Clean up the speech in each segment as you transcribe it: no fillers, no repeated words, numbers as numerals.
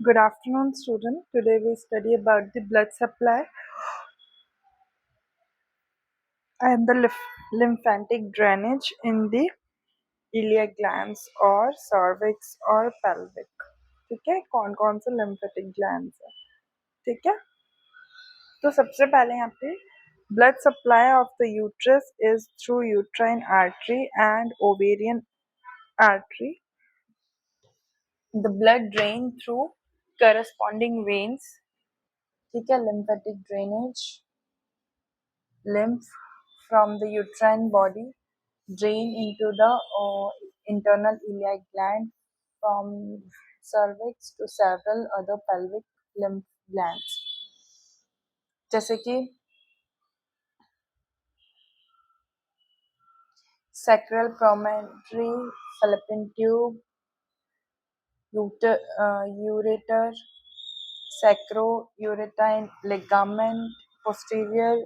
Good afternoon, student. Today we study about the blood supply and the lymphatic drainage in the iliac glands और cervix और pelvic. ठीक है, कौन कौन से lymphatic glands है? ठीक है, तो सबसे पहले यहाँ पे blood supply of the uterus is through uterine artery and ovarian artery. The blood drain through corresponding veins. ठीक है, lymphatic drainage, lymph from the uterine body drain into the internal iliac gland from cervix to several other pelvic lymph glands, जैसे कि sacral promontory, fallopian tube, ureter, sacro-uterine ligament, posterior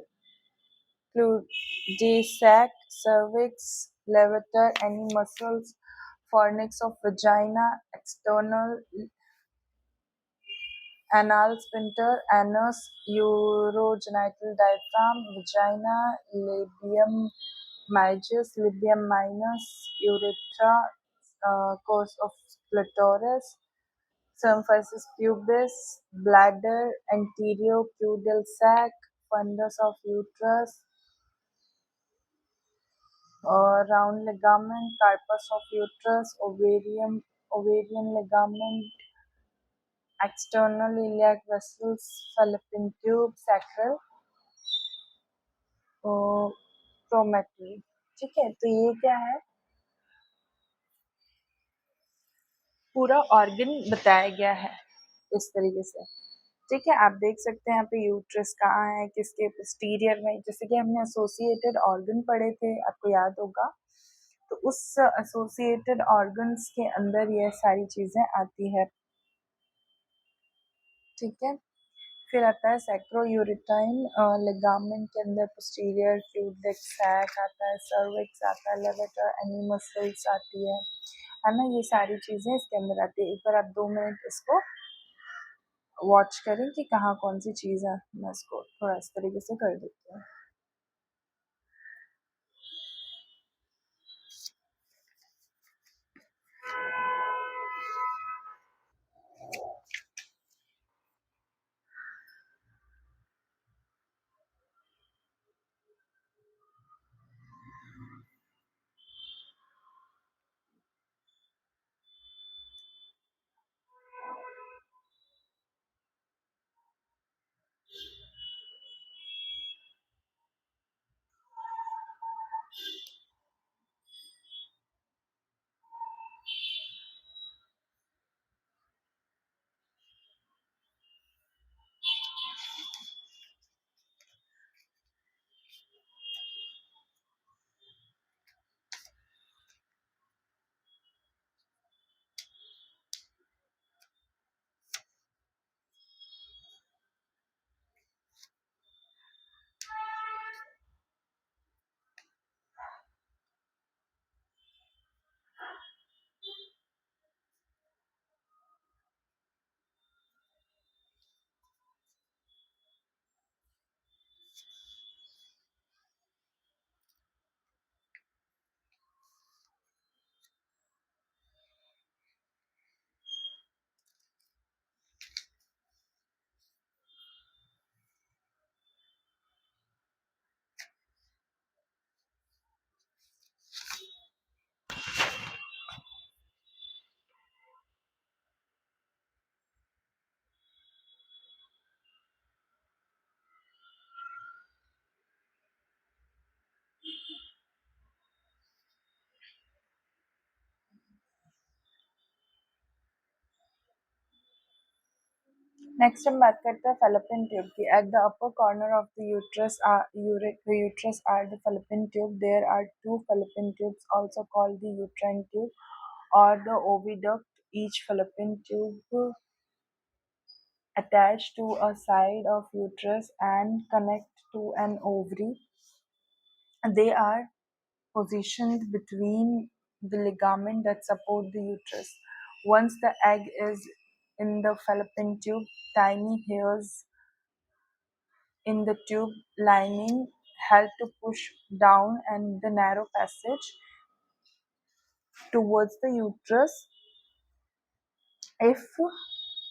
cul-de-sac, cervix, levator, any muscles, fornix of vagina, external anal sphincter, anus, urogenital diaphragm, vagina, labium majus, labium minus, urethra, course of clitoris, symphysis pubis, bladder, anterior pudal sac, fundus of uterus, round ligament, carpus of uterus, ovarian ligament, external iliac vessels, fallopian tube, sacral promontory. ठीक है, तो ये क्या है, पूरा organ बताया गया है इस तरीके से. ठीक है, आप देख सकते हैं यहाँ पे यूट्रस कहाँ है, किसके पोस्टीरियर में, जैसे कि हमने एसोसिएटेड ऑर्गन पढ़े थे, आपको याद होगा. तो उस एसोसिएटेड ऑर्गन्स के अंदर ये सारी चीजें आती है. ठीक है, फिर आता है सैक्रोयूरेटाइन लिगामेंट के अंदर पोस्टीरियर क्यूबिक सैक आता है, सर्विक्स आता है, लेवेटर, एनी मसल्स आती है ना. ये सारी चीजें इसके अंदर आती है. एक बार आप 2 मिनट इसको वॉच करें कि कहाँ कौन सी चीज है. मैं इसको थोड़ा इस तरीके से कर देती हूँ. नेक्स्ट हम बात करते हैं फेलोपियन ट्यूब की. At the upper corner of the uterus are the fallopian tube. There are 2 fallopian tubes also called the uterine tube or the oviduct. Each fallopian tube attached to a side of uterus and connect to an ovary. They are positioned between the ligament that support the uterus. Once the egg is in the fallopian tube. Tiny hairs in the tube lining help to push down and the narrow passage towards the uterus. If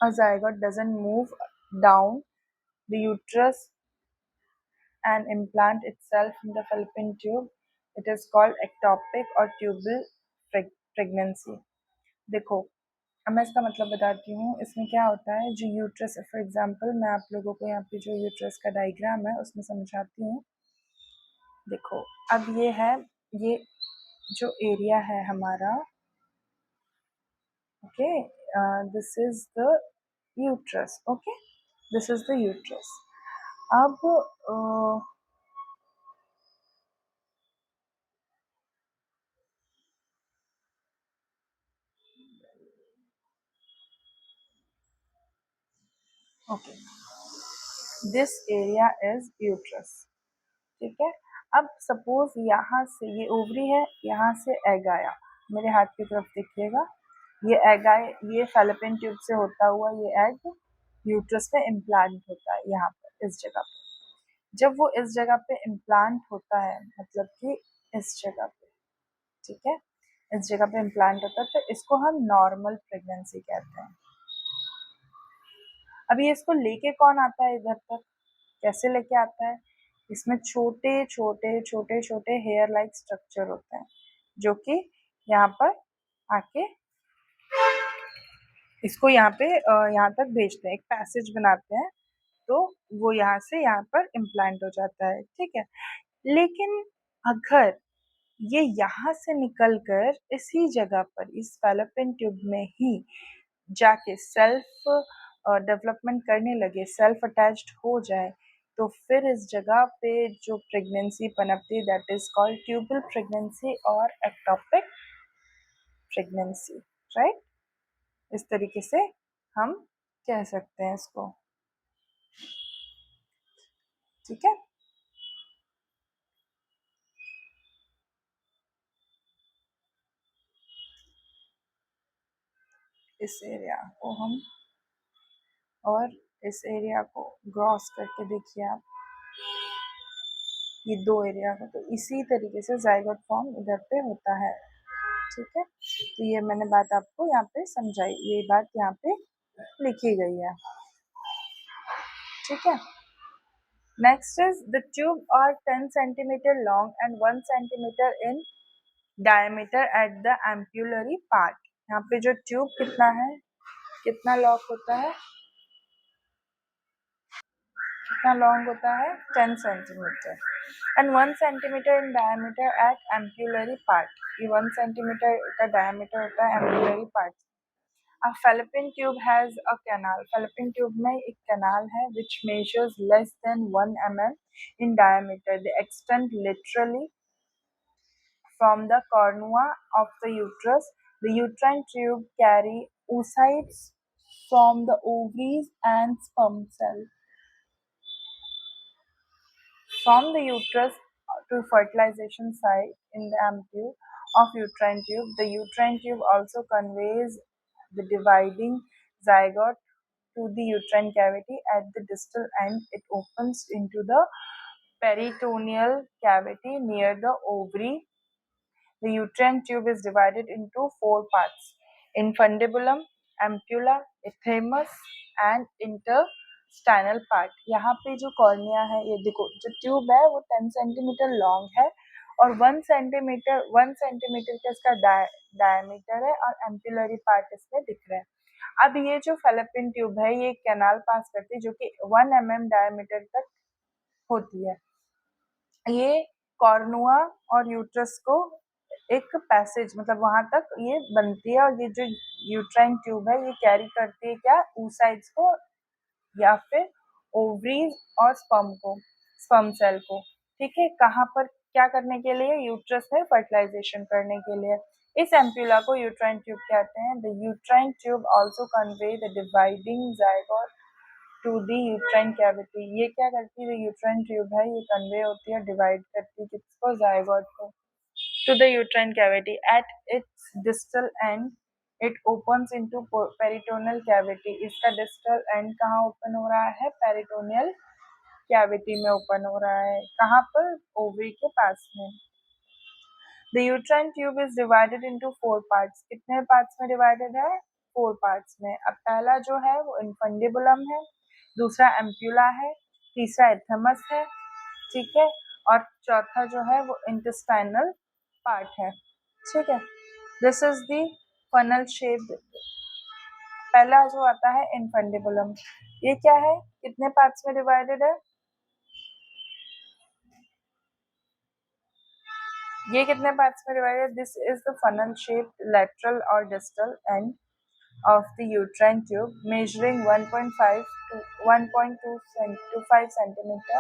a zygote doesn't move down the uterus and implant itself in the fallopian tube, it is called ectopic or tubal pregnancy. देखो, अब मैं इसका मतलब बताती हूँ. इसमें क्या होता है, जो यूट्रस, फॉर एग्जांपल मैं आप लोगों को यहाँ पे जो यूट्रस का डायग्राम है उसमें समझाती हूँ. देखो, अब ये है, ये जो एरिया है हमारा, okay, this is the uterus. Okay, this is the uterus. अब okay, this area is uterus. ठीक है. अब सपोज यहाँ से ये ओवरी है, यहाँ से एग आया, मेरे हाथ की तरफ देखिएगा, ये एग आए, ये फैलोपियन ट्यूब से होता हुआ ये एग यूट्रस में इम्प्लांट होता है यहाँ पर, इस जगह पे. जब वो इस जगह पे इम्प्लांट होता है, मतलब कि इस जगह पे, ठीक है, इस जगह पे इम्प्लांट होता है, तो इसको हम नॉर्मल प्रेगनेंसी कहते हैं. अभी इसको लेके कौन आता है इधर तक, कैसे लेके आता है, इसमें छोटे छोटे छोटे छोटे हेयर लाइक स्ट्रक्चर होते हैं जो कि यहाँ पर आके इसको यहाँ पे यहाँ तक भेजते हैं, एक पैसेज बनाते हैं, तो वो यहाँ से यहाँ पर इम्प्लांट हो जाता है. ठीक है. लेकिन अगर ये यहाँ से निकलकर इसी जगह पर इस फैलोपियन ट्यूब में ही जाके सेल्फ डेवलपमेंट करने लगे, सेल्फ अटैच्ड हो जाए, तो फिर इस जगह पे जो प्रेगनेंसी पनपती, that is called tubal pregnancy और एक्टोपिक प्रेगनेंसी. राइट, इस तरीके से हम कह सकते हैं इसको. ठीक है. इस एरिया को हम, और इस एरिया को क्रॉस करके देखिए आप, ये दो एरिया को, तो इसी तरीके से जाइगोट फॉर्म इधर पे होता है. ठीक है. तो ये मैंने बात आपको यहाँ पे समझाई, ये बात यहाँ पे लिखी गई है. ठीक है. Next is the tube are 10 centimetre long and 1 centimetre in diameter at the ampullary part. यहाँ पे जो ट्यूब कितना है, कितना लॉन्ग होता है, कितना लॉन्ग होता है, 10 centimetre and 1 centimetre in diameter at ampullary part. ये 1 सेंटीमीटर का डायमीटर होता है ampullary part. A fallopian tube has a canal. Fallopian tube में एक canal है which measures less than 1 mm in diameter. They extend laterally from the cornua of the uterus. The uterine tube carry oocytes from the ovaries and sperm cells from the uterus to fertilization site in the ampulle of uterine tube. The uterine tube also conveys the dividing zygote to the uterine cavity. At the distal end, it opens into the peritoneal cavity near the ovary. The uterine tube is divided into four parts: infundibulum, ampulla, isthmus and intestinal part. यहाँ पे जो cornea है, ये देखो, जो tube है वो 10 centimetre long है और 1 सेंटीमीटर का इसका डायमीटर है और एम्पुलरी पार्ट इसमें दिख रहा है. अब ये जो फैलोपियन ट्यूब है ये कैनाल पास करती है जो कि 1 mm डायमीटर तक होती है. ये कॉर्नुआ और यूट्रस को एक पैसेज, मतलब वहां तक ये बनती है, और ये जो यूट्राइन ट्यूब है ये कैरी करती है क्या, oocytes को या फिर ओवरीज और स्पर्म सेल को. ठीक है. कहाँ पर, क्या करने के लिए, यूट्रस में फर्टिलाइजेशन करने के लिए. इस एम्प्यूला को यूट्राइन ट्यूब कहते हैं. The uterine tube also convey the dividing zygote to the uterine cavity. ये क्या करती है, यूट्राइन ट्यूब है ये कन्वे होती है, डिवाइड करती है किसको, जाइगोट को, to the uterine cavity. At its distal end it opens into peritoneal cavity, इसका डिस्टल एंड कहाँ ओपन हो रहा है? पेरिटोनियल कैविटी में ओपन हो रहा है, कहाँ पर? ओवरी के पास में। The uterine tube is divided into 4 parts, कितने पार्ट्स में डिवाइडेड है? 4 पार्ट्स में। अब पहला जो है वो इनफंडिबुलम है, दूसरा एम्प्यूला है, तीसरा एथमस है, ठीक है, और चौथा जो है वो इंटेस्टाइनल पार्ट है, ठीक है। This is the funnel shaped, पहला जो आता है इनफंडिबुलम, ये क्या है, कितने पार्ट्स में डिवाइडेड है? ये कितने पार्ट्स में divided? This is the funnel shaped lateral और distal end of the uterine tube measuring 1.5 to 1.2 to 5 centimeter.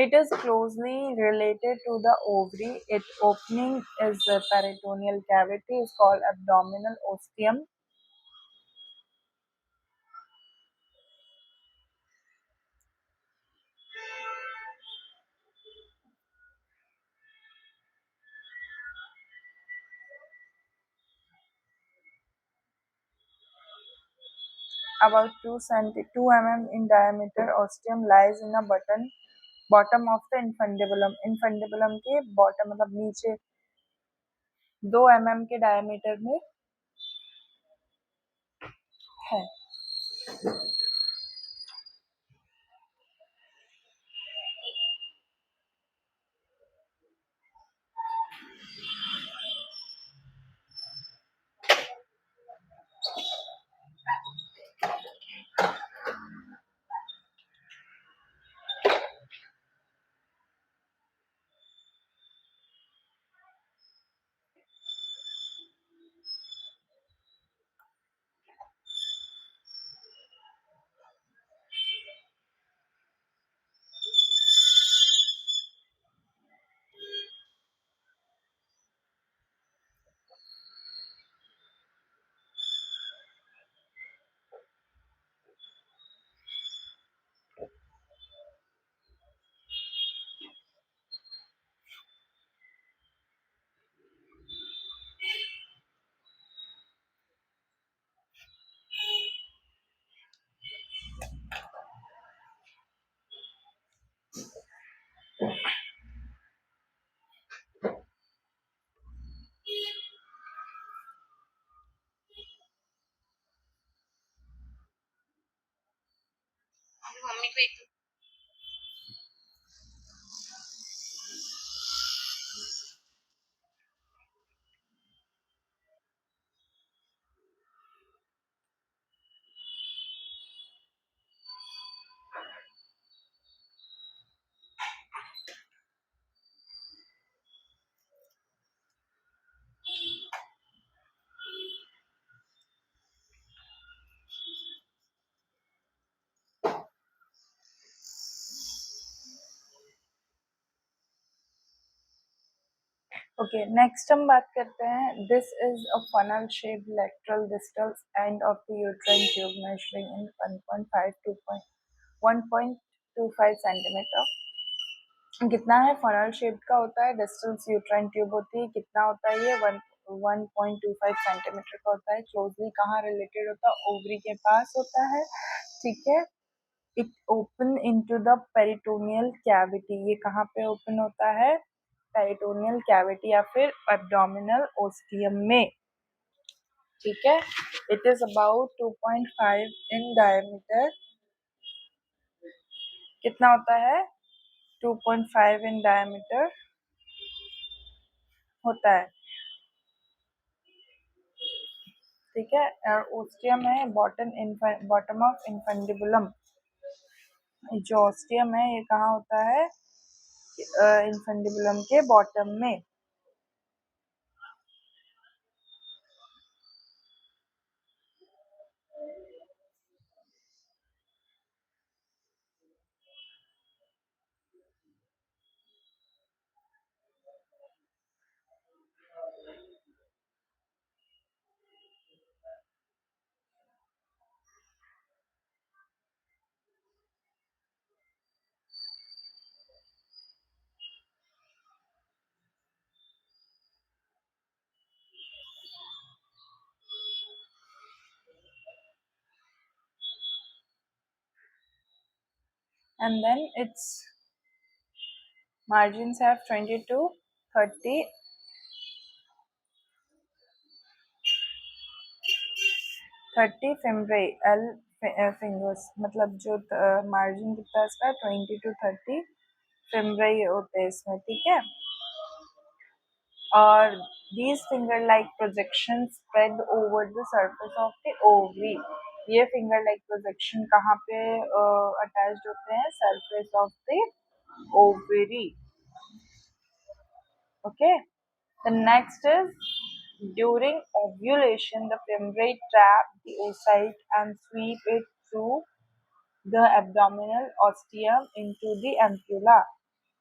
It is closely related to the ovary. Its opening is the peritoneal cavity is called abdominal ostium. About 2 mm in diameter, ostium lies in a bottom of the infundibulum. Infundibulum के bottom मतलब नीचे 2 mm के diameter में है। Okay, next हम बात करते हैं, this is a funnel shaped lateral distal end of the uterine tube measuring in 1.5 to 1.25 centimetre. कितना है? फनल शेप का होता है, डिस्टल यूट्राइन ट्यूब होती है, कितना होता है ये? 1.25 सेंटीमीटर का होता है। क्लोजली कहाँ रिलेटेड होता है? ओवरी के पास होता है, ठीक है। It open into the peritoneal cavity, ये कहाँ पे ओपन होता है? पेरिटोनियल कैविटी या फिर एब्डोमिनल ओस्टियम में, ठीक है। It is about 2.5 in diameter, कितना होता है? 2.5 इन डायमीटर होता है, ठीक है। और ओस्टियम है बॉटम ऑफ इनफंडिबुलम, जो ओस्टियम है ये कहाँ होता है? इनफंडिबुलम के बॉटम में। and then its margins have 20 to 30 फिमरे L fingers, मतलब जो मार्जिन कितना है इसका 20 to 30 फिमरे होते हैं इसमें, ठीक है। और these finger like projections spread over the surface of the ovary, ये finger like projection कहाँ पे attached होते हैं, surface of the ovary, okay। The next is during ovulation the fimbriae trap the oocyte and sweep it through the abdominal ostium into the ampulla।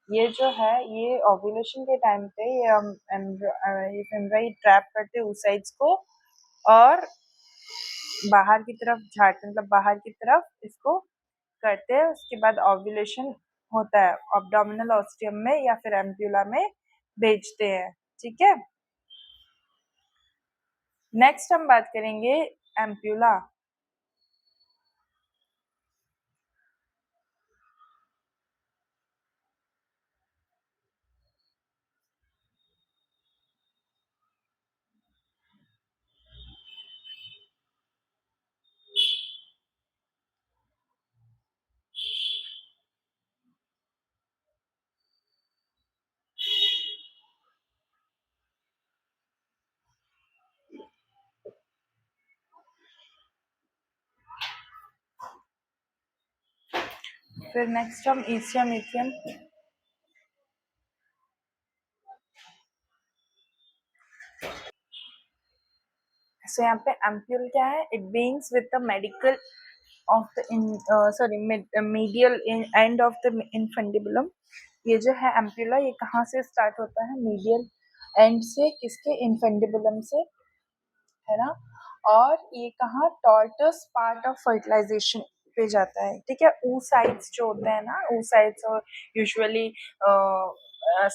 ये जो है ये ovulation के टाइम पे ये फिमराई ट्रैप करते हैं oocytes को और बाहर की तरफ झाड़ते, मतलब बाहर की तरफ इसको करते हैं। उसके बाद ओव्यूलेशन होता है एब्डोमिनल ऑस्टियम में या फिर एम्प्यूला में भेजते हैं, ठीक है। नेक्स्ट हम बात करेंगे एम्प्यूला। फिर नेक्स्ट हम ईसियम इथियम। सो यहाँ पे एम्प्यूल क्या है, it beings with the medical of the medial end of the infundibulum। ये जो है एम्प्यूला ये कहाँ से स्टार्ट होता है, मीडियल एंड से, किसके, इनफेंडिबुलम से, है ना। और ये कहाँ, टॉर्टस पार्ट ऑफ फर्टिलाइजेशन पे जाता है, ठीक है। oocytes जो होते हैं ना, oocytes और यूजुअली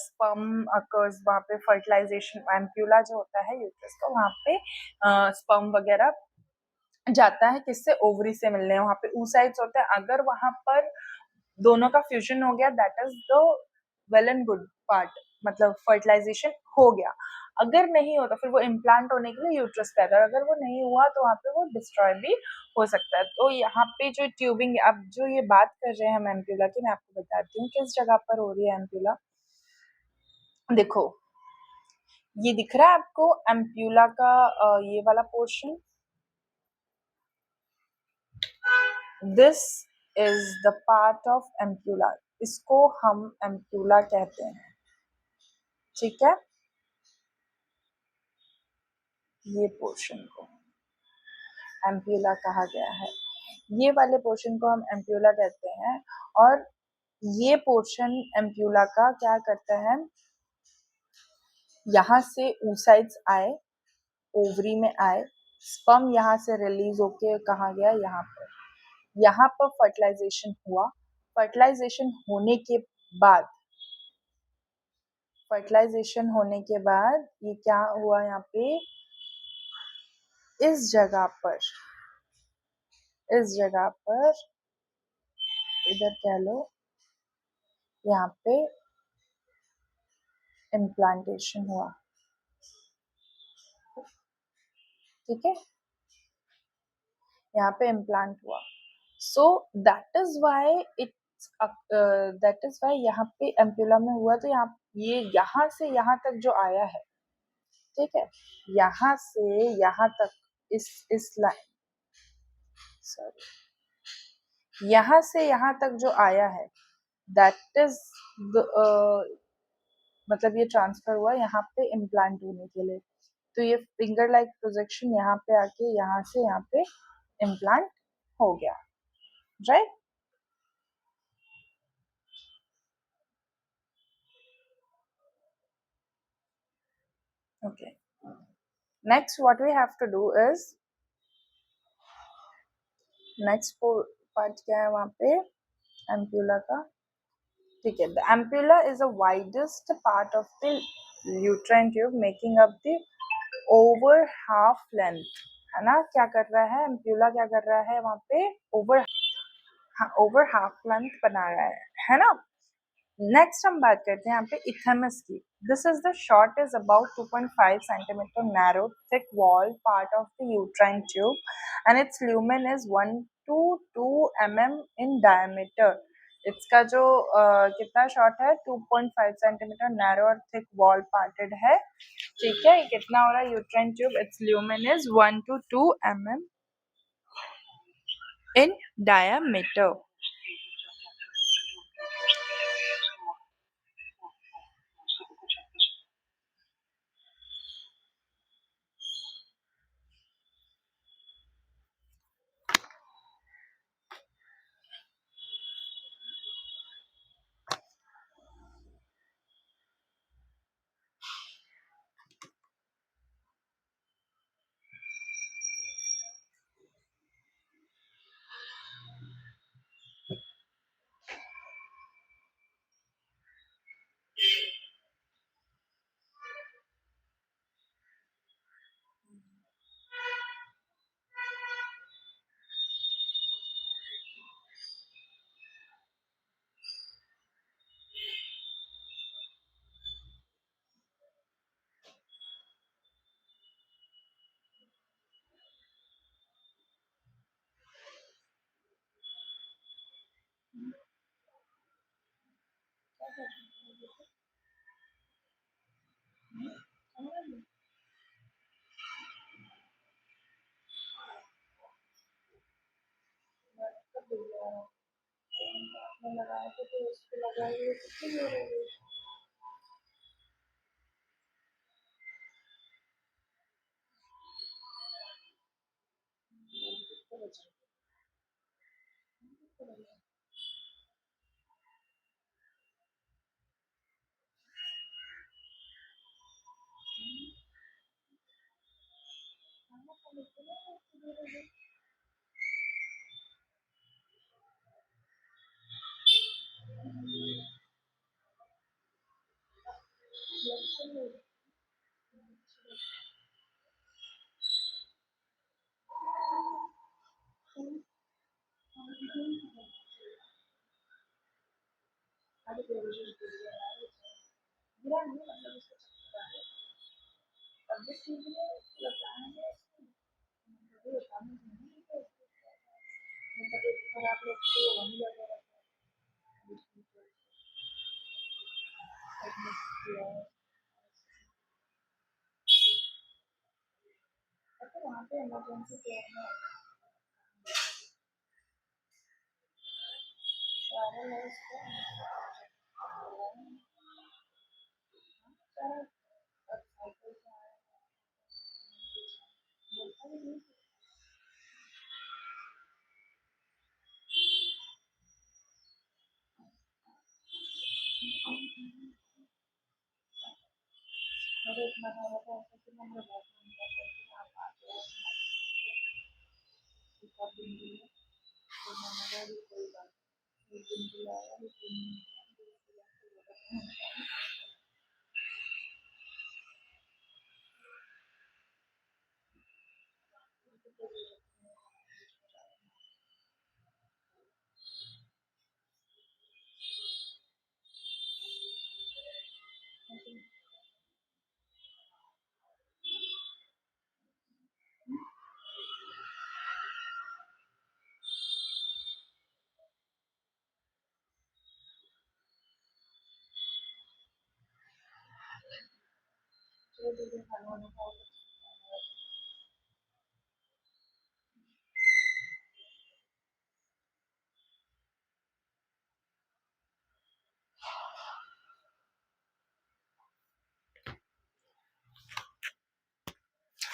स्पर्म अकर्स वहाँ पे, फर्टिलाइजेशन एम्प्यूला जो होता है यूट्रस का, वहाँ पे स्पर्म वगैरह जाता है किससे, ओवरी से मिलने, वहाँ पे oocytes होते हैं। अगर वहाँ पर दोनों का फ्यूजन हो गया that is the well and good part, मतलब फर्टिलाइजेशन हो गया। अगर नहीं होता फिर वो इम्प्लांट होने के लिए यूट्रस पे आता है, अगर वो नहीं हुआ तो वहाँ पे वो डिस्ट्रॉय भी हो सकता है। तो यहाँ पे जो ट्यूबिंग, अब जो ये बात कर रहे हैं हम एम्प्यूला की, मैं आपको बताती हूँ किस जगह पर हो रही है एम्प्यूला। देखो ये दिख रहा है आपको एम्प्यूला का ये वाला portion, this is the part of ampulla, इसको हम एम्प्यूला कहते हैं, ठीक है। ये पोर्शन को एम्प्यूला कहा गया है, ये वाले पोर्शन को हम एम्प्यूला कहते हैं। और ये पोर्शन एम्प्यूला का क्या करता है, यहाँ से oocytes आए, ओवरी में आए, स्पर्म यहाँ से रिलीज होके कहाँ गया, यहाँ पर फर्टिलाइजेशन हुआ। फर्टिलाइजेशन होने के बाद ये क्या हुआ, यहाँ पे इस जगह पर इधर कह लो, यहाँ पे इम्प्लांटेशन हुआ, ठीक है, यहाँ पे इम्प्लांट हुआ। सो दैट इज वाई यहाँ पे एम्प्यूला में हुआ। तो यहाँ से यहाँ तक जो आया है, ठीक है, यहाँ से यहाँ तक इस लाइन, सॉरी, यहाँ से यहाँ तक जो आया है दैट इज मतलब ये ट्रांसफर हुआ यहाँ पे इम्प्लांट होने के लिए। तो ये फिंगर लाइक प्रोजेक्शन यहाँ पे आके यहाँ से यहाँ पे इम्प्लांट हो गया, right. Okay. Next, what we have to do is, next part क्या है वहाँ पे एम्प्यूला का, ठीक है। The ampulla is the widest part of the uterine tube, making up the over half length, है ना। क्या कर रहा है एम्प्यूला, क्या कर रहा है वहाँ पे, ओवर ओवर हाफ लेंथ बना रहा है ना। नेक्स्ट हम बात करते हैं यहाँ पे इथेमस की। This is the short is about 2.5 centimetre narrow thick wall part of the uterine tube and it's lumen is 1 to 2 mm in diameter. इसका जो कितना शॉर्ट है 2.5 सेंटीमीटर नैरो और थिक वॉल पार्टेड है। ठीक है, ये कितना हो रहा है uterine tube, it's lumen is 1 to 2 mm in diameter.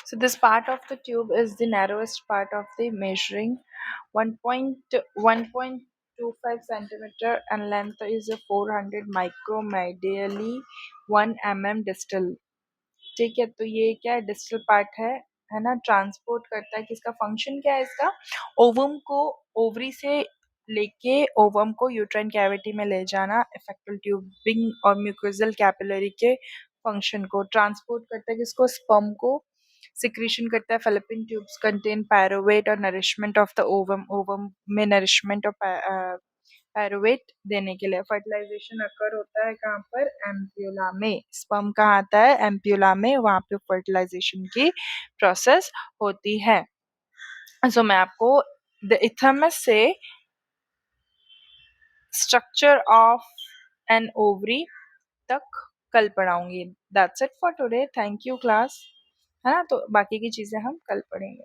So this part of the tube is the narrowest part of the measuring 1.25 centimeter and length is a 400 micromedially 1 mm distal. ठीक है, तो ये क्या है डिस्टल पार्ट है ना, transport करता है। किसका फंक्शन क्या है इसका, ओवम को ओवरी से लेके ओवम को यूट्राइन कैविटी में ले जाना, इफेक्टल ट्यूबिंग और म्यूकोजल कैपिलरी के फंक्शन को ट्रांसपोर्ट करता है, किसको, स्पर्म को सिक्रीशन करता है, फेलोपियन ट्यूब्स कंटेन पायरोवेट और nourishment of the ovum, ovum में नरिशमेंट और पायरोवेट देने के लिए। फर्टिलाइजेशन अकर होता है कहाँ पर, एम्प्यूला में। स्पर्म कहाँ आता है, एम्प्यूला में, वहां पे फर्टिलाइजेशन की प्रोसेस होती है। सो मैं आपको द इथमस से स्ट्रक्चर ऑफ एन ओवरी तक कल पढ़ाऊंगी। That's it for today, thank you class, है ना। तो बाकी की चीजें हम कल पढ़ेंगे।